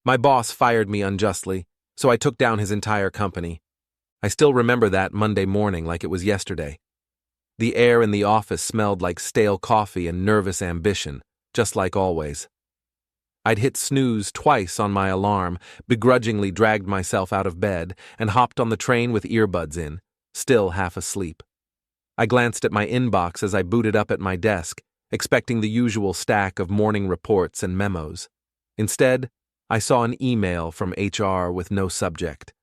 My boss fired me unjustly, so I took down his entire company. I still remember that Monday morning like it was yesterday. The air in the office smelled like stale coffee and nervous ambition, just like always. I'd hit snooze twice on my alarm, begrudgingly dragged myself out of bed, and hopped on the train with earbuds in, still half asleep. I glanced at my inbox as I booted up at my desk, expecting the usual stack of morning reports and memos. Instead, I saw an email from HR with no subject.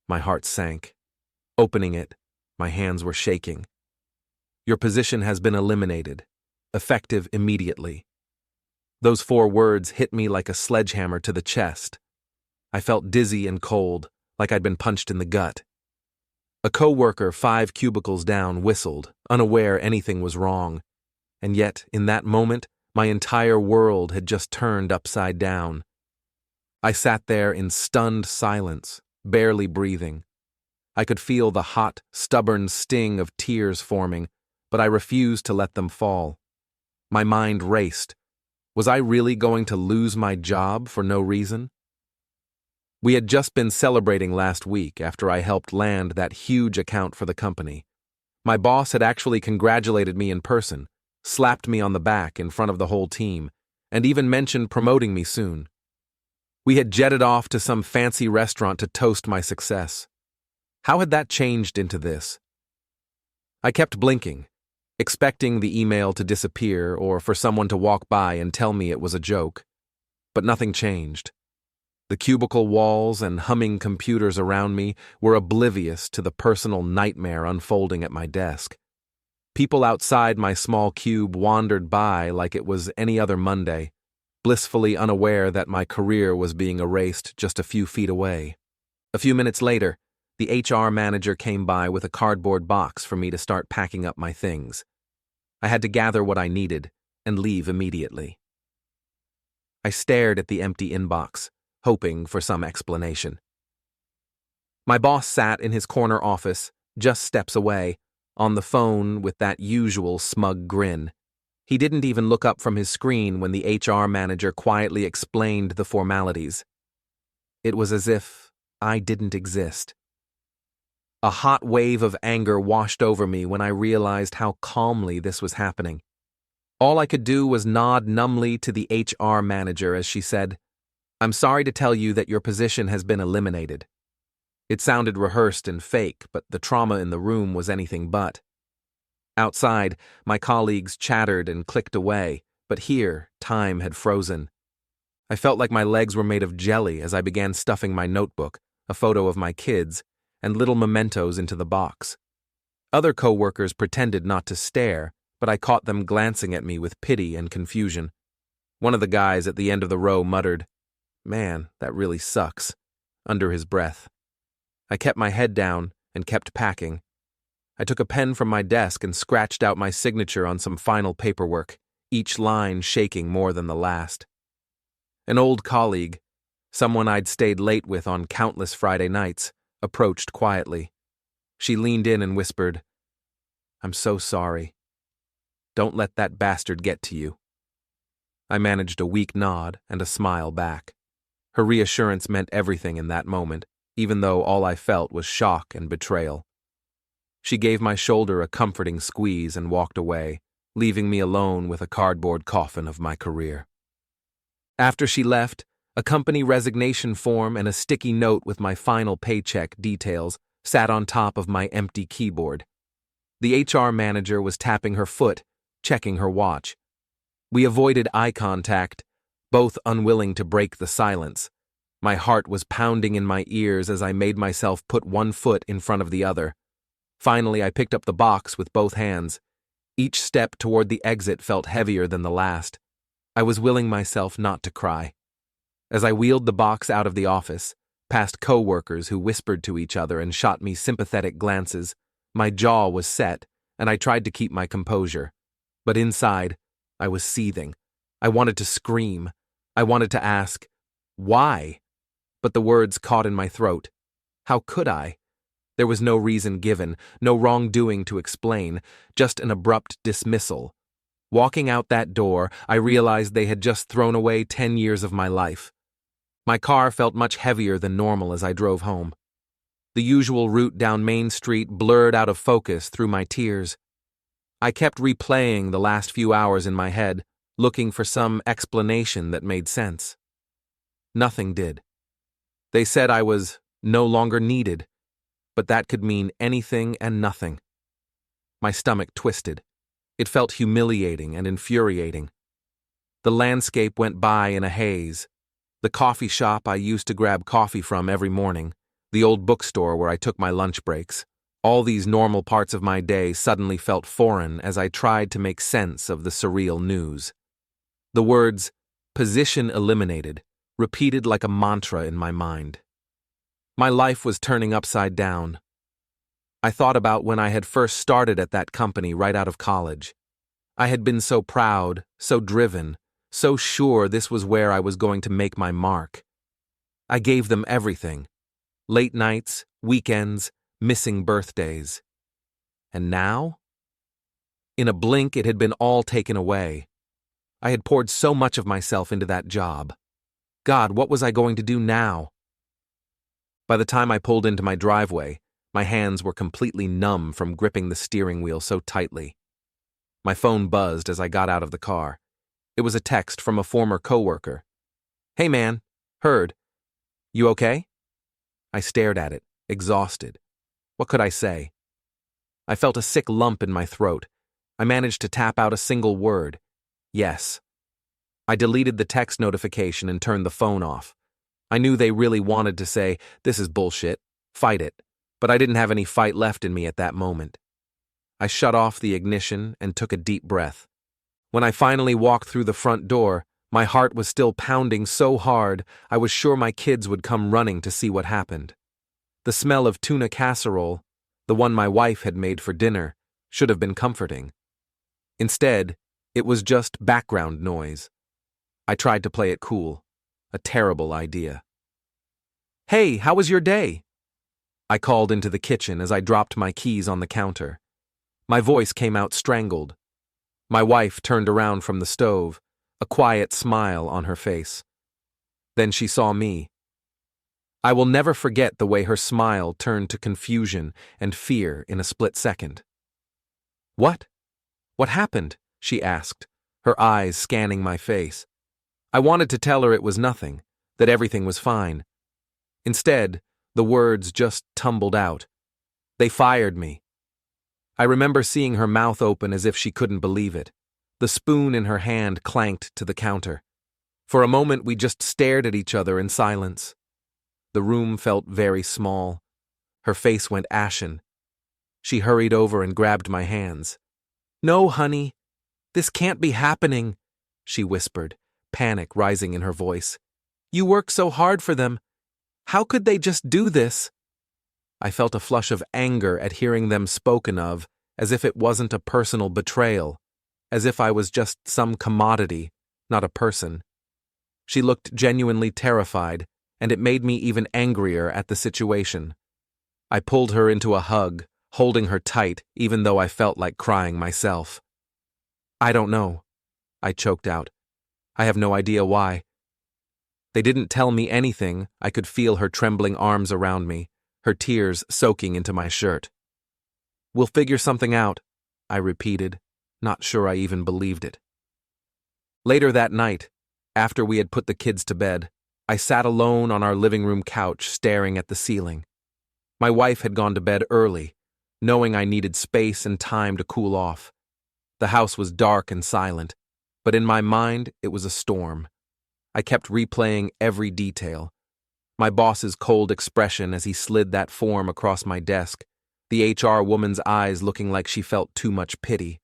My heart sank. Opening it, my hands were shaking. Your position has been eliminated, effective immediately. Those 4 words hit me like a sledgehammer to the chest. I felt dizzy and cold, like I'd been punched in the gut. A co-worker 5 cubicles down whistled, unaware anything was wrong. And yet, in that moment, my entire world had just turned upside down. I sat there in stunned silence, barely breathing. I could feel the hot, stubborn sting of tears forming, but I refused to let them fall. My mind raced. Was I really going to lose my job for no reason? We had just been celebrating last week after I helped land that huge account for the company. My boss had actually congratulated me in person, slapped me on the back in front of the whole team, and even mentioned promoting me soon. We had jetted off to some fancy restaurant to toast my success. How had that changed into this? I kept blinking, expecting the email to disappear or for someone to walk by and tell me it was a joke. But nothing changed. The cubicle walls and humming computers around me were oblivious to the personal nightmare unfolding at my desk. People outside my small cube wandered by like it was any other Monday, blissfully unaware that my career was being erased just a few feet away. A few minutes later, the HR manager came by with a cardboard box for me to start packing up my things. I had to gather what I needed and leave immediately. I stared at the empty inbox, hoping for some explanation. My boss sat in his corner office, just steps away, on the phone with that usual smug grin. He didn't even look up from his screen when the HR manager quietly explained the formalities. It was as if I didn't exist. A hot wave of anger washed over me when I realized how calmly this was happening. All I could do was nod numbly to the HR manager as she said, "I'm sorry to tell you that your position has been eliminated." It sounded rehearsed and fake, but the trauma in the room was anything but. Outside, my colleagues chattered and clicked away, but here, time had frozen. I felt like my legs were made of jelly as I began stuffing my notebook, a photo of my kids, and little mementos into the box. Other co-workers pretended not to stare, but I caught them glancing at me with pity and confusion. One of the guys at the end of the row muttered, "Man, that really sucks," under his breath. I kept my head down and kept packing. I took a pen from my desk and scratched out my signature on some final paperwork, each line shaking more than the last. An old colleague, someone I'd stayed late with on countless Friday nights, approached quietly. She leaned in and whispered, "I'm so sorry. Don't let that bastard get to you." I managed a weak nod and a smile back. Her reassurance meant everything in that moment, even though all I felt was shock and betrayal. She gave my shoulder a comforting squeeze and walked away, leaving me alone with a cardboard coffin of my career. After she left, a company resignation form and a sticky note with my final paycheck details sat on top of my empty keyboard. The HR manager was tapping her foot, checking her watch. We avoided eye contact, both unwilling to break the silence. My heart was pounding in my ears as I made myself put one foot in front of the other. Finally, I picked up the box with both hands. Each step toward the exit felt heavier than the last. I was willing myself not to cry. As I wheeled the box out of the office, past co-workers who whispered to each other and shot me sympathetic glances, my jaw was set, and I tried to keep my composure. But inside, I was seething. I wanted to scream. I wanted to ask, "Why?" But the words caught in my throat. How could I? There was no reason given, no wrongdoing to explain, just an abrupt dismissal. Walking out that door, I realized they had just thrown away 10 years of my life. My car felt much heavier than normal as I drove home. The usual route down Main Street blurred out of focus through my tears. I kept replaying the last few hours in my head, looking for some explanation that made sense. Nothing did. They said I was no longer needed, but that could mean anything and nothing. My stomach twisted. It felt humiliating and infuriating. The landscape went by in a haze. The coffee shop I used to grab coffee from every morning, the old bookstore where I took my lunch breaks, all these normal parts of my day suddenly felt foreign as I tried to make sense of the surreal news. The words, "position eliminated," repeated like a mantra in my mind. My life was turning upside down. I thought about when I had first started at that company right out of college. I had been so proud, so driven, so sure this was where I was going to make my mark. I gave them everything. Late nights, weekends, missing birthdays. And now? In a blink, it had been all taken away. I had poured so much of myself into that job. God, what was I going to do now? By the time I pulled into my driveway, my hands were completely numb from gripping the steering wheel so tightly. My phone buzzed as I got out of the car. It was a text from a former coworker. "Hey man, heard. You okay?" I stared at it, exhausted. What could I say? I felt a sick lump in my throat. I managed to tap out a single word. Yes. I deleted the text notification and turned the phone off. I knew they really wanted to say, "This is bullshit, fight it," but I didn't have any fight left in me at that moment. I shut off the ignition and took a deep breath. When I finally walked through the front door, my heart was still pounding so hard I was sure my kids would come running to see what happened. The smell of tuna casserole, the one my wife had made for dinner, should have been comforting. Instead, it was just background noise. I tried to play it cool. A terrible idea. "Hey, how was your day?" I called into the kitchen as I dropped my keys on the counter. My voice came out strangled. My wife turned around from the stove, a quiet smile on her face. Then she saw me. I will never forget the way her smile turned to confusion and fear in a split second. "What? What happened?" she asked, her eyes scanning my face. I wanted to tell her it was nothing, that everything was fine. Instead, the words just tumbled out. "They fired me." I remember seeing her mouth open as if she couldn't believe it. The spoon in her hand clanked to the counter. For a moment, we just stared at each other in silence. The room felt very small. Her face went ashen. She hurried over and grabbed my hands. "No, honey, this can't be happening," she whispered, panic rising in her voice. "You work so hard for them. How could they just do this?" I felt a flush of anger at hearing them spoken of, as if it wasn't a personal betrayal, as if I was just some commodity, not a person. She looked genuinely terrified, and it made me even angrier at the situation. I pulled her into a hug, holding her tight even though I felt like crying myself. "I don't know," I choked out. "I have no idea why." They didn't tell me anything. I could feel her trembling arms around me, her tears soaking into my shirt. "We'll figure something out," I repeated, not sure I even believed it. Later that night, after we had put the kids to bed, I sat alone on our living room couch staring at the ceiling. My wife had gone to bed early, knowing I needed space and time to cool off. The house was dark and silent, but in my mind it was a storm. I kept replaying every detail. My boss's cold expression as he slid that form across my desk, the HR woman's eyes looking like she felt too much pity,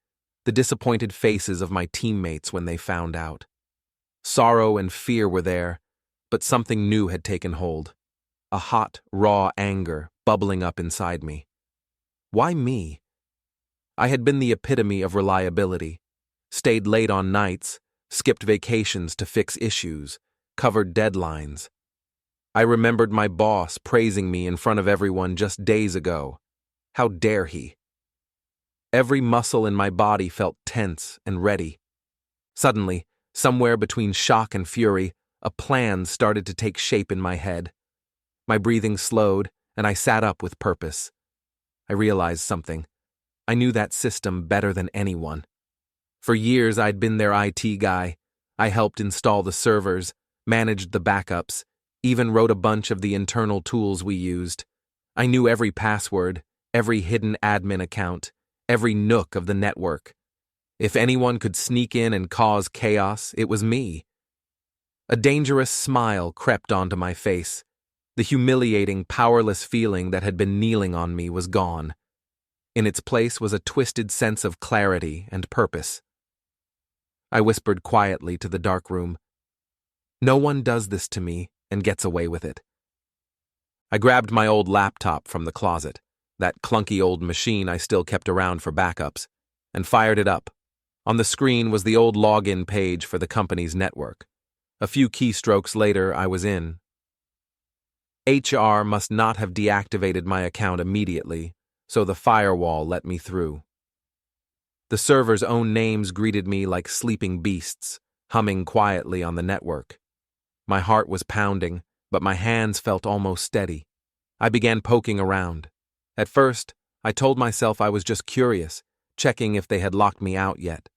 the disappointed faces of my teammates when they found out. Sorrow and fear were there, but something new had taken hold. A hot, raw anger bubbling up inside me. Why me? I had been the epitome of reliability, stayed late on nights, skipped vacations to fix issues, covered deadlines. I remembered my boss praising me in front of everyone just days ago. How dare he? Every muscle in my body felt tense and ready. Suddenly, somewhere between shock and fury, a plan started to take shape in my head. My breathing slowed, and I sat up with purpose. I realized something. I knew that system better than anyone. For years, I'd been their IT guy. I helped install the servers, managed the backups, even wrote a bunch of the internal tools we used. I knew every password, every hidden admin account, every nook of the network. If anyone could sneak in and cause chaos, it was me. A dangerous smile crept onto my face. The humiliating, powerless feeling that had been kneeling on me was gone. In its place was a twisted sense of clarity and purpose. I whispered quietly to the dark room, "No one does this to me and gets away with it." I grabbed my old laptop from the closet, that clunky old machine I still kept around for backups, and fired it up. On the screen was the old login page for the company's network. A few keystrokes later, I was in. HR must not have deactivated my account immediately, so the firewall let me through. The server's own names greeted me like sleeping beasts, humming quietly on the network. My heart was pounding, but my hands felt almost steady. I began poking around. At first, I told myself I was just curious, checking if they had locked me out yet.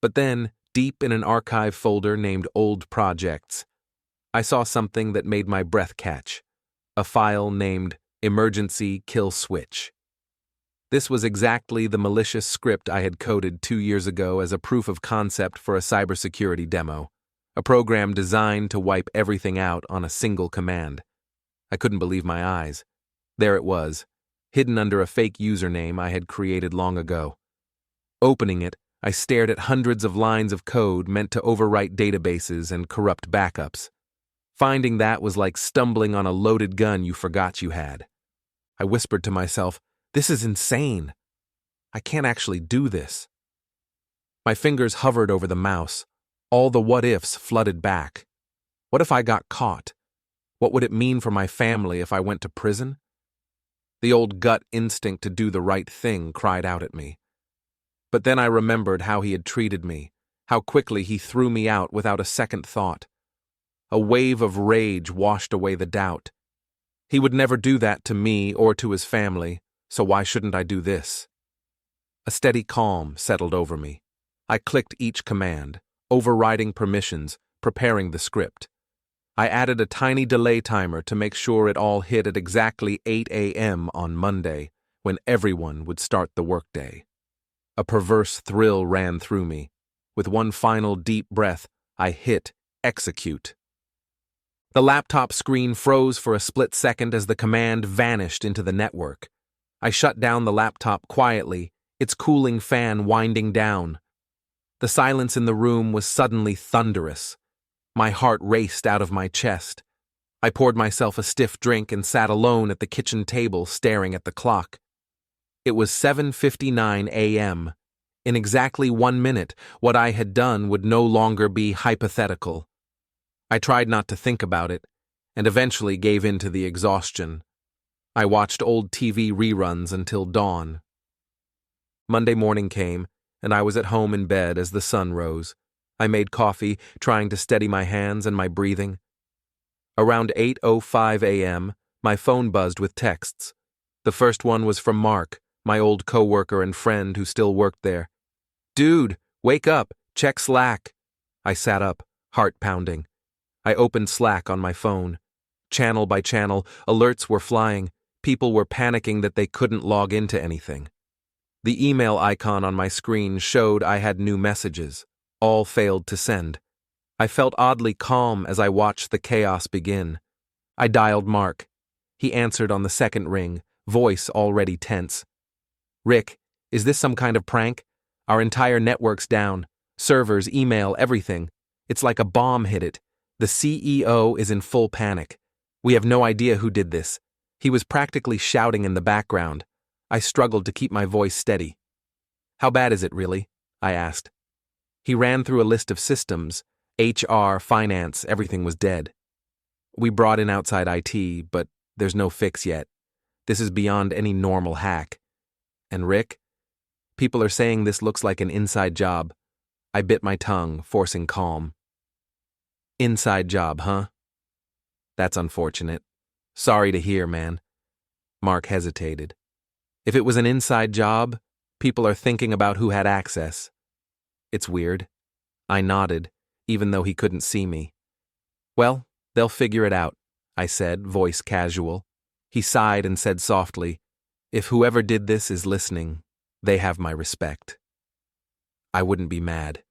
But then, deep in an archive folder named Old Projects, I saw something that made my breath catch. A file named Emergency Kill Switch. This was exactly the malicious script I had coded 2 years ago as a proof of concept for a cybersecurity demo, a program designed to wipe everything out on a single command. I couldn't believe my eyes. There it was, hidden under a fake username I had created long ago. Opening it, I stared at hundreds of lines of code meant to overwrite databases and corrupt backups. Finding that was like stumbling on a loaded gun you forgot you had. I whispered to myself, "This is insane. I can't actually do this." My fingers hovered over the mouse. All the what-ifs flooded back. What if I got caught? What would it mean for my family if I went to prison? The old gut instinct to do the right thing cried out at me. But then I remembered how he had treated me, how quickly he threw me out without a second thought. A wave of rage washed away the doubt. He would never do that to me or to his family, so why shouldn't I do this? A steady calm settled over me. I clicked each command, overriding permissions, preparing the script. I added a tiny delay timer to make sure it all hit at exactly 8 a.m. on Monday, when everyone would start the workday. A perverse thrill ran through me. With one final deep breath, I hit execute. The laptop screen froze for a split second as the command vanished into the network. I shut down the laptop quietly, its cooling fan winding down. The silence in the room was suddenly thunderous. My heart raced out of my chest. I poured myself a stiff drink and sat alone at the kitchen table staring at the clock. It was 7:59 a.m. In exactly 1 minute, what I had done would no longer be hypothetical. I tried not to think about it, and eventually gave in to the exhaustion. I watched old TV reruns until dawn. Monday morning came, and I was at home in bed as the sun rose. I made coffee, trying to steady my hands and my breathing. Around 8:05 a.m., my phone buzzed with texts. The first one was from Mark, my old coworker and friend who still worked there. "Dude, wake up, check Slack." I sat up, heart pounding. I opened Slack on my phone. Channel by channel, alerts were flying. People were panicking that they couldn't log into anything. The email icon on my screen showed I had new messages. All failed to send. I felt oddly calm as I watched the chaos begin. I dialed Mark. He answered on the second ring, voice already tense. "Rick, is this some kind of prank? Our entire network's down. Servers, email, everything. It's like a bomb hit it. The CEO is in full panic. We have no idea who did this." He was practically shouting in the background. I struggled to keep my voice steady. "How bad is it, really?" I asked. He ran through a list of systems. HR, finance, everything was dead. "We brought in outside IT, but there's no fix yet. This is beyond any normal hack. And Rick? People are saying this looks like an inside job." I bit my tongue, forcing calm. Inside job, huh? That's unfortunate. Sorry to hear, man. Mark hesitated. If it was an inside job, people are thinking about who had access. It's weird. I nodded, even though he couldn't see me. Well, they'll figure it out, I said, voice casual. He sighed and said softly, if whoever did this is listening, they have my respect. I wouldn't be mad.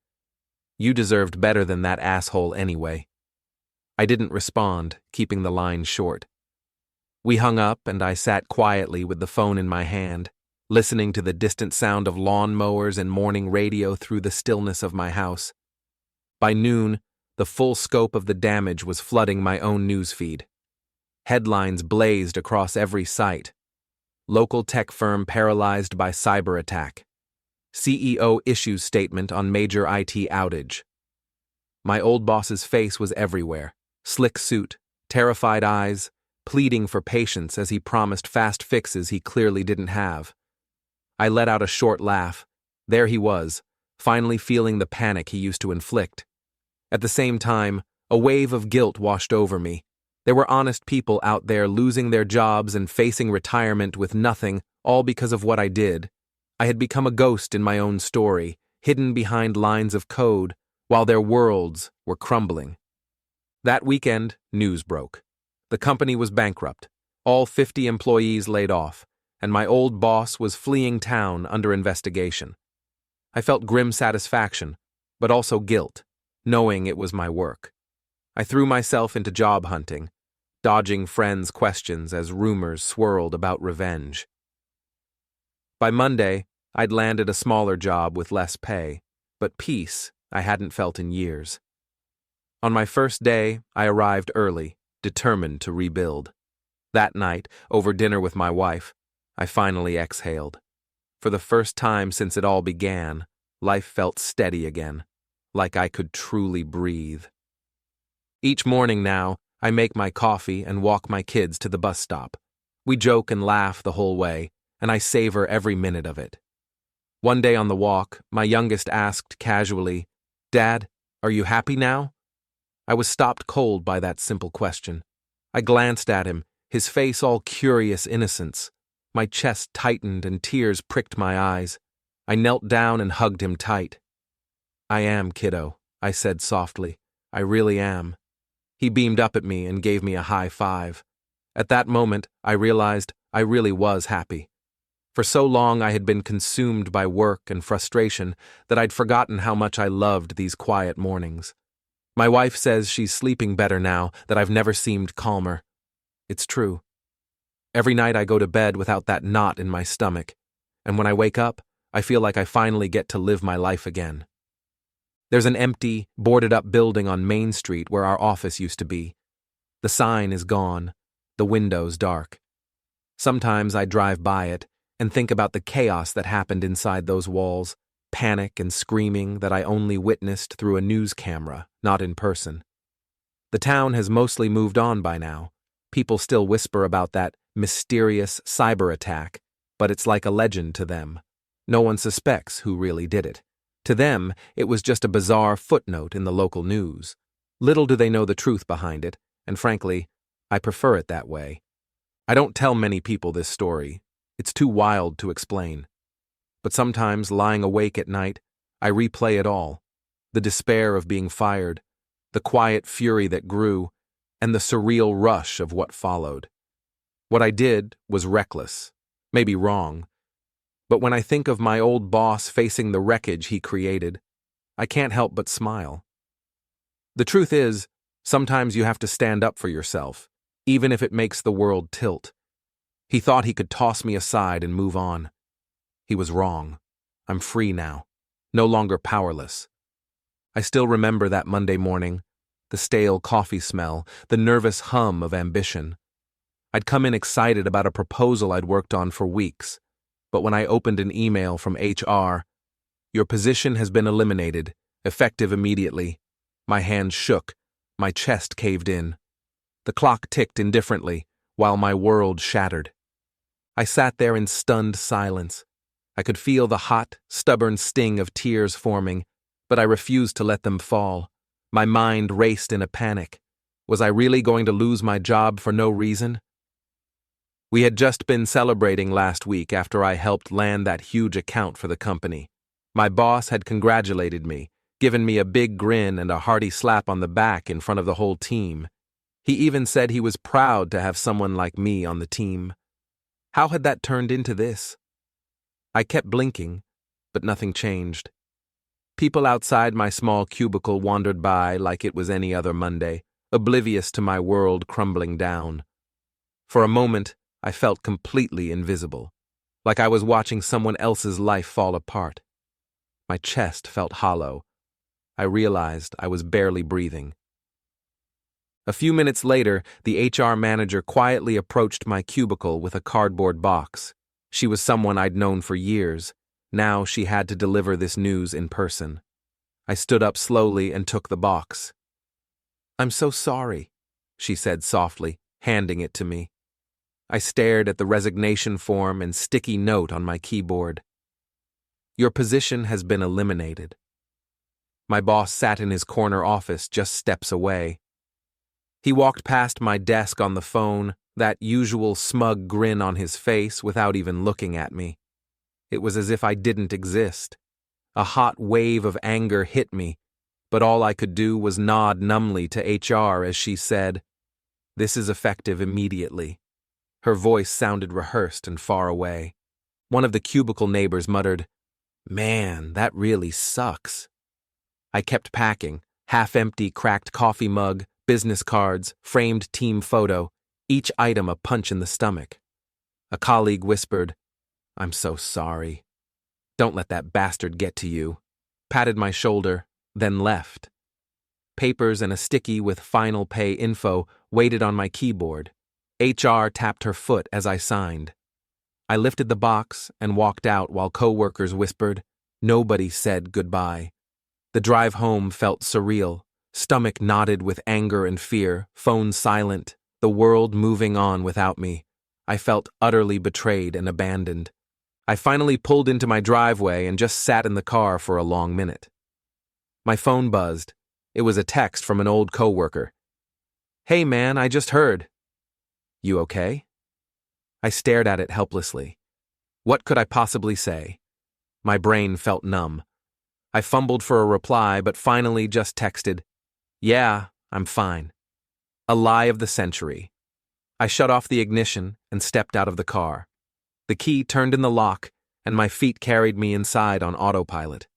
You deserved better than that asshole anyway. I didn't respond, keeping the line short. We hung up and I sat quietly with the phone in my hand, listening to the distant sound of lawn mowers and morning radio through the stillness of my house. By noon, the full scope of the damage was flooding my own newsfeed. Headlines blazed across every site. Local tech firm paralyzed by cyber attack. CEO issues statement on major IT outage. My old boss's face was everywhere. Slick suit, terrified eyes, pleading for patience as he promised fast fixes he clearly didn't have. I let out a short laugh. There he was, finally feeling the panic he used to inflict. At the same time, a wave of guilt washed over me. There were honest people out there losing their jobs and facing retirement with nothing, all because of what I did. I had become a ghost in my own story, hidden behind lines of code, while their worlds were crumbling. That weekend, news broke. The company was bankrupt, all 50 employees laid off, and my old boss was fleeing town under investigation. I felt grim satisfaction, but also guilt, knowing it was my work. I threw myself into job hunting, dodging friends' questions as rumors swirled about revenge. By Monday, I'd landed a smaller job with less pay, but peace I hadn't felt in years. On my first day, I arrived early, determined to rebuild. That night, over dinner with my wife, I finally exhaled. For the first time since it all began, life felt steady again, like I could truly breathe. Each morning now, I make my coffee and walk my kids to the bus stop. We joke and laugh the whole way, and I savor every minute of it. One day on the walk, my youngest asked casually, "Dad, are you happy now?" I was stopped cold by that simple question. I glanced at him, his face all curious innocence. My chest tightened and tears pricked my eyes. I knelt down and hugged him tight. "I am, kiddo," I said softly. "I really am." He beamed up at me and gave me a high five. At that moment, I realized I really was happy. For so long I had been consumed by work and frustration that I'd forgotten how much I loved these quiet mornings. My wife says she's sleeping better now, that I've never seemed calmer. It's true. Every night I go to bed without that knot in my stomach, and when I wake up, I feel like I finally get to live my life again. There's an empty, boarded-up building on Main Street where our office used to be. The sign is gone, the windows dark. Sometimes I drive by it and think about the chaos that happened inside those walls, panic and screaming that I only witnessed through a news camera, not in person. The town has mostly moved on by now. People still whisper about that mysterious cyber attack, but it's like a legend to them. No one suspects who really did it. To them, it was just a bizarre footnote in the local news. Little do they know the truth behind it, and frankly, I prefer it that way. I don't tell many people this story. It's too wild to explain. But sometimes, lying awake at night, I replay it all. The despair of being fired, the quiet fury that grew, and the surreal rush of what followed. What I did was reckless, maybe wrong. But when I think of my old boss facing the wreckage he created, I can't help but smile. The truth is, sometimes you have to stand up for yourself, even if it makes the world tilt. He thought he could toss me aside and move on. He was wrong. I'm free now, no longer powerless. I still remember that Monday morning, the stale coffee smell, the nervous hum of ambition. I'd come in excited about a proposal I'd worked on for weeks, but when I opened an email from HR, "Your position has been eliminated, effective immediately," my hands shook, my chest caved in. The clock ticked indifferently, while my world shattered. I sat there in stunned silence. I could feel the hot, stubborn sting of tears forming, but I refused to let them fall. My mind raced in a panic. Was I really going to lose my job for no reason? We had just been celebrating last week after I helped land that huge account for the company. My boss had congratulated me, given me a big grin and a hearty slap on the back in front of the whole team. He even said he was proud to have someone like me on the team. How had that turned into this? I kept blinking, but nothing changed. People outside my small cubicle wandered by like it was any other Monday, oblivious to my world crumbling down. For a moment, I felt completely invisible, like I was watching someone else's life fall apart. My chest felt hollow. I realized I was barely breathing. A few minutes later, the HR manager quietly approached my cubicle with a cardboard box. She was someone I'd known for years. Now she had to deliver this news in person. I stood up slowly and took the box. "I'm so sorry," she said softly, handing it to me. I stared at the resignation form and sticky note on my keyboard. "Your position has been eliminated." My boss sat in his corner office just steps away. He walked past my desk on the phone, that usual smug grin on his face without even looking at me. It was as if I didn't exist. A hot wave of anger hit me, but all I could do was nod numbly to HR as she said, "This is effective immediately." Her voice sounded rehearsed and far away. One of the cubicle neighbors muttered, "Man, that really sucks." I kept packing, half-empty cracked coffee mug, business cards, framed team photo, each item a punch in the stomach. A colleague whispered, "I'm so sorry. Don't let that bastard get to you," patted my shoulder, then left. Papers and a sticky with final pay info waited on my keyboard. HR tapped her foot as I signed. I lifted the box and walked out while coworkers whispered, "Nobody said goodbye." The drive home felt surreal, stomach knotted with anger and fear, phone silent, the world moving on without me. I felt utterly betrayed and abandoned. I finally pulled into my driveway and just sat in the car for a long minute. My phone buzzed. It was a text from an old coworker. "Hey man, I just heard." "You okay?" I stared at it helplessly. What could I possibly say? My brain felt numb. I fumbled for a reply, but finally just texted, "Yeah, I'm fine." A lie of the century. I shut off the ignition and stepped out of the car. The key turned in the lock, and my feet carried me inside on autopilot.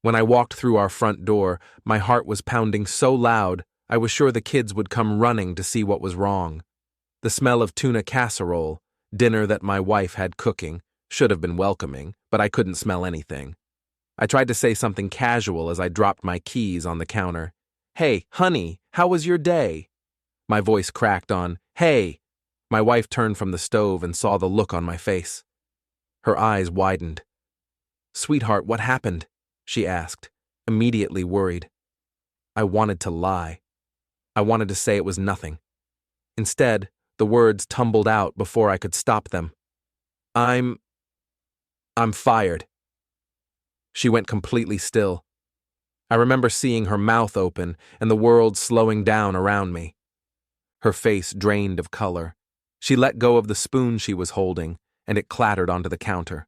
When I walked through our front door, my heart was pounding so loud, I was sure the kids would come running to see what was wrong. The smell of tuna casserole, dinner that my wife had cooking, should have been welcoming, but I couldn't smell anything. I tried to say something casual as I dropped my keys on the counter. "Hey, honey, how was your day?" My voice cracked on, "Hey." My wife turned from the stove and saw the look on my face. Her eyes widened. "Sweetheart, what happened?" she asked, immediately worried. I wanted to lie. I wanted to say it was nothing. Instead, the words tumbled out before I could stop them. I'm fired." She went completely still. I remember seeing her mouth open and the world slowing down around me. Her face drained of color. She let go of the spoon she was holding, and it clattered onto the counter.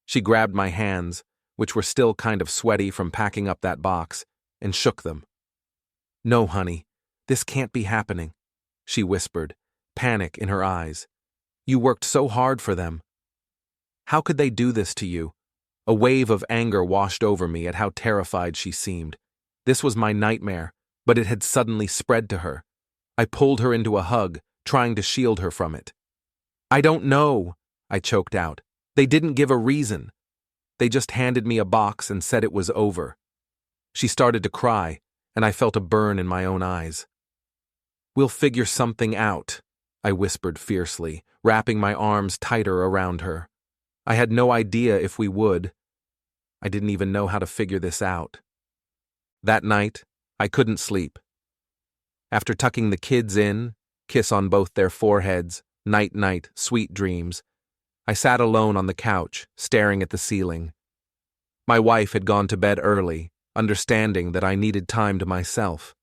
She grabbed my hands, which were still kind of sweaty from packing up that box, and shook them. "No, honey, this can't be happening," she whispered, panic in her eyes. "You worked so hard for them. How could they do this to you?" A wave of anger washed over me at how terrified she seemed. This was my nightmare, but it had suddenly spread to her. I pulled her into a hug, trying to shield her from it. "I don't know," I choked out. "They didn't give a reason. They just handed me a box and said it was over." She started to cry, and I felt a burn in my own eyes. "We'll figure something out," I whispered fiercely, wrapping my arms tighter around her. I had no idea if we would. I didn't even know how to figure this out. That night, I couldn't sleep. After tucking the kids in, kiss on both their foreheads, night-night, sweet dreams, I sat alone on the couch, staring at the ceiling. My wife had gone to bed early, understanding that I needed time to myself.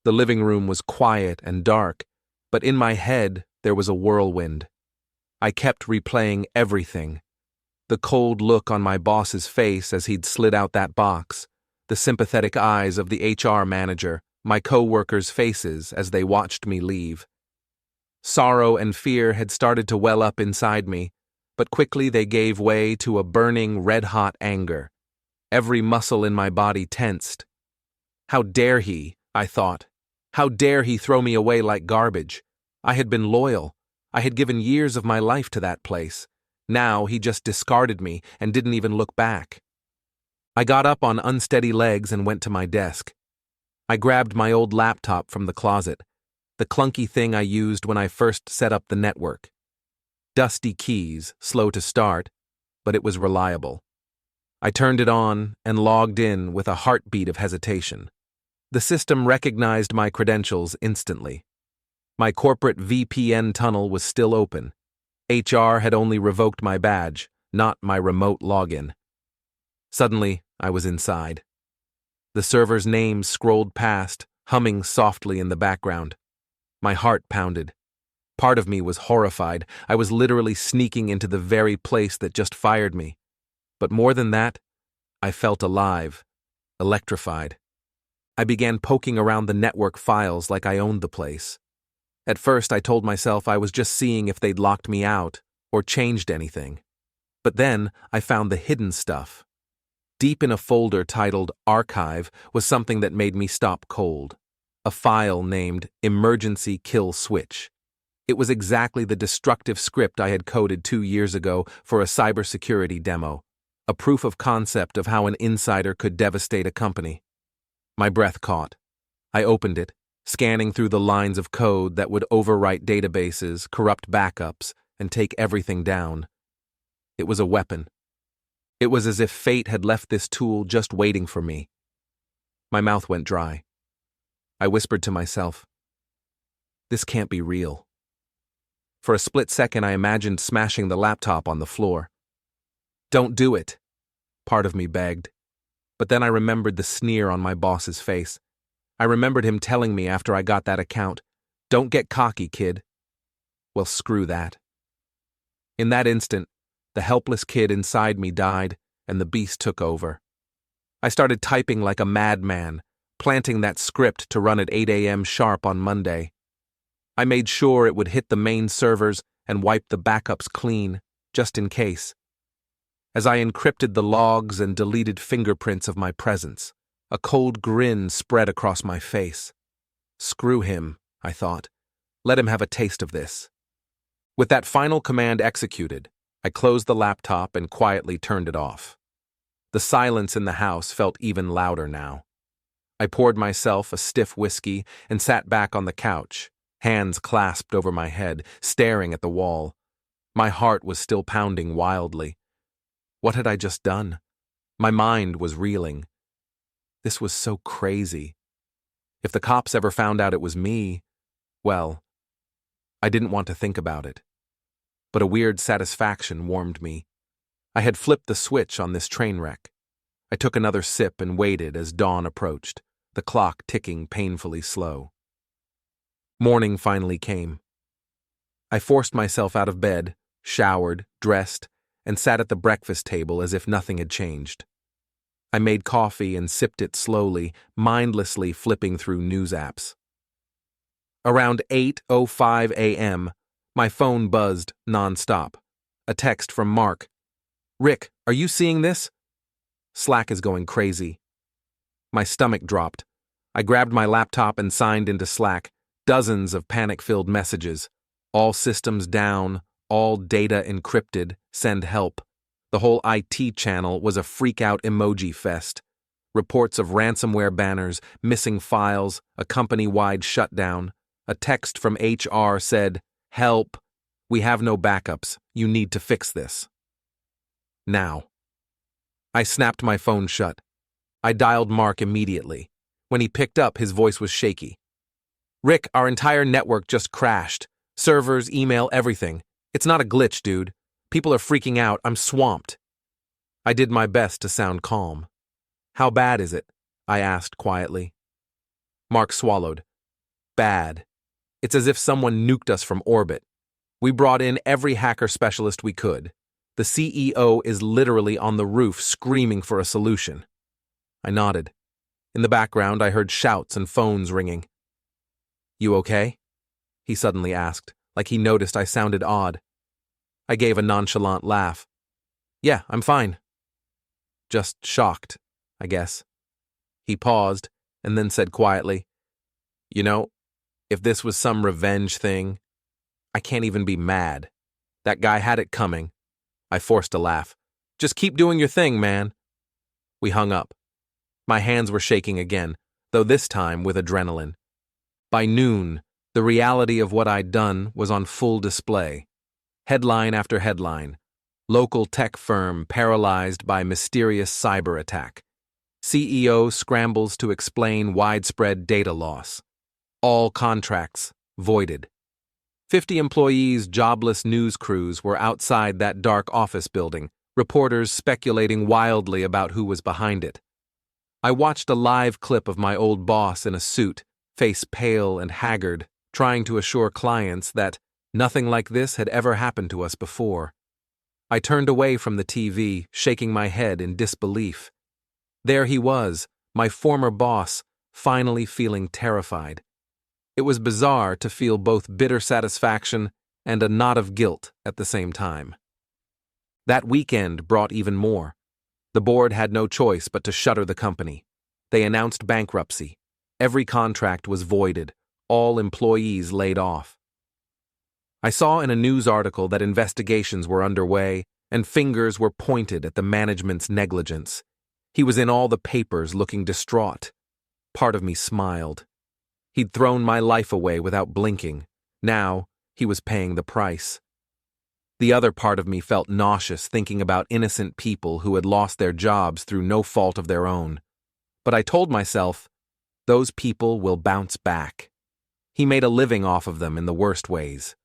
The living room was quiet and dark, but in my head there was a whirlwind. I kept replaying everything. The cold look on my boss's face as he'd slid out that box, the sympathetic eyes of the HR manager, my co-workers' faces as they watched me leave. Sorrow and fear had started to well up inside me, but quickly they gave way to a burning, red-hot anger. Every muscle in my body tensed. How dare he, I thought. How dare he throw me away like garbage? I had been loyal. I had given years of my life to that place. Now he just discarded me and didn't even look back. I got up on unsteady legs and went to my desk. I grabbed my old laptop from the closet, the clunky thing I used when I first set up the network. Dusty keys, slow to start, but it was reliable. I turned it on and logged in with a heartbeat of hesitation. The system recognized my credentials instantly. My corporate VPN tunnel was still open. HR had only revoked my badge, not my remote login. Suddenly, I was inside. The server's name scrolled past, humming softly in the background. My heart pounded. Part of me was horrified. I was literally sneaking into the very place that just fired me. But more than that, I felt alive, electrified. I began poking around the network files like I owned the place. At first, I told myself I was just seeing if they'd locked me out or changed anything. But then I found the hidden stuff. Deep in a folder titled Archive was something that made me stop cold. A file named Emergency Kill Switch. It was exactly the destructive script I had coded 2 years ago for a cybersecurity demo, a proof of concept of how an insider could devastate a company. My breath caught. I opened it, scanning through the lines of code that would overwrite databases, corrupt backups, and take everything down. It was a weapon. It was as if fate had left this tool just waiting for me. My mouth went dry. I whispered to myself, "This can't be real." For a split second, I imagined smashing the laptop on the floor. "Don't do it," part of me begged. But then I remembered the sneer on my boss's face. I remembered him telling me after I got that account, "Don't get cocky, kid." Well, screw that. In that instant, the helpless kid inside me died, and the beast took over. I started typing like a madman, planting that script to run at 8 a.m. sharp on Monday. I made sure it would hit the main servers and wipe the backups clean, just in case. As I encrypted the logs and deleted fingerprints of my presence, a cold grin spread across my face. Screw him, I thought. Let him have a taste of this. With that final command executed, I closed the laptop and quietly turned it off. The silence in the house felt even louder now. I poured myself a stiff whiskey and sat back on the couch, hands clasped over my head, staring at the wall. My heart was still pounding wildly. What had I just done? My mind was reeling. This was so crazy. If the cops ever found out it was me, well, I didn't want to think about it. But a weird satisfaction warmed me. I had flipped the switch on this train wreck. I took another sip and waited as dawn approached, the clock ticking painfully slow. Morning finally came. I forced myself out of bed, showered, dressed, and sat at the breakfast table as if nothing had changed. I made coffee and sipped it slowly, mindlessly flipping through news apps. Around 8:05 a.m., my phone buzzed nonstop. A text from Mark. "Rick, are you seeing this?" Slack is going crazy. My stomach dropped. I grabbed my laptop and signed into Slack. Dozens of panic-filled messages. All systems down, all data encrypted, send help. The whole IT channel was a freak-out emoji fest. Reports of ransomware banners, missing files, a company-wide shutdown. A text from HR said, "Help! We have no backups. You need to fix this." Now. I snapped my phone shut. I dialed Mark immediately. When he picked up, his voice was shaky. "Rick, our entire network just crashed. Servers, email, everything. It's not a glitch, dude. People are freaking out. I'm swamped." I did my best to sound calm. "How bad is it?" I asked quietly. Mark swallowed. Bad. It's as if someone nuked us from orbit. We brought in every hacker specialist we could. The CEO is literally on the roof screaming for a solution. I nodded. In the background, I heard shouts and phones ringing. You okay? He suddenly asked, like he noticed I sounded odd. I gave a nonchalant laugh. Yeah, I'm fine. Just shocked, I guess. He paused and then said quietly, You know, if this was some revenge thing, I can't even be mad. That guy had it coming. I forced a laugh. Just keep doing your thing, man. We hung up. My hands were shaking again, though this time with adrenaline. By noon, the reality of what I'd done was on full display. Headline after headline. Local tech firm paralyzed by mysterious cyber attack. CEO scrambles to explain widespread data loss. All contracts voided. 50 employees' jobless news crews were outside that dark office building, reporters speculating wildly about who was behind it. I watched a live clip of my old boss in a suit, face pale and haggard, trying to assure clients that nothing like this had ever happened to us before. I turned away from the TV, shaking my head in disbelief. There he was, my former boss, finally feeling terrified. It was bizarre to feel both bitter satisfaction and a knot of guilt at the same time. That weekend brought even more. The board had no choice but to shutter the company. They announced bankruptcy. Every contract was voided, all employees laid off. I saw in a news article that investigations were underway and fingers were pointed at the management's negligence. He was in all the papers looking distraught. Part of me smiled. He'd thrown my life away without blinking. Now, he was paying the price. The other part of me felt nauseous thinking about innocent people who had lost their jobs through no fault of their own. But I told myself, those people will bounce back. He made a living off of them in the worst ways.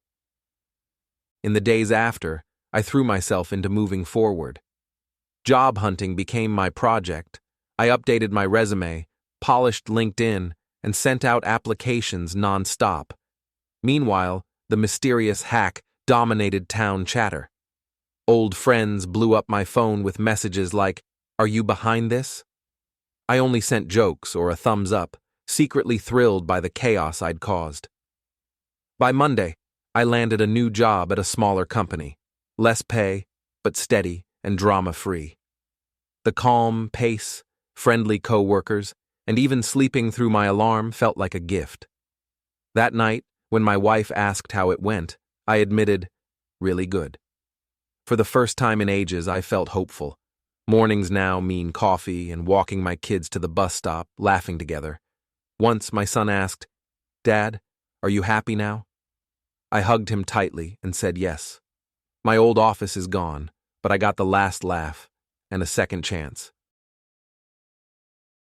In the days after, I threw myself into moving forward. Job hunting became my project. I updated my resume, polished LinkedIn, and sent out applications non-stop. Meanwhile, the mysterious hack dominated town chatter. Old friends blew up my phone with messages like, "Are you behind this?" I only sent jokes or a thumbs up, secretly thrilled by the chaos I'd caused. By Monday, I landed a new job at a smaller company. Less pay, but steady and drama-free. The calm pace, friendly co-workers, and even sleeping through my alarm felt like a gift. That night, when my wife asked how it went, I admitted, really good. For the first time in ages, I felt hopeful. Mornings now mean coffee and walking my kids to the bus stop, laughing together. Once my son asked, "Dad, are you happy now?" I hugged him tightly and said yes. My old office is gone, but I got the last laugh and a second chance.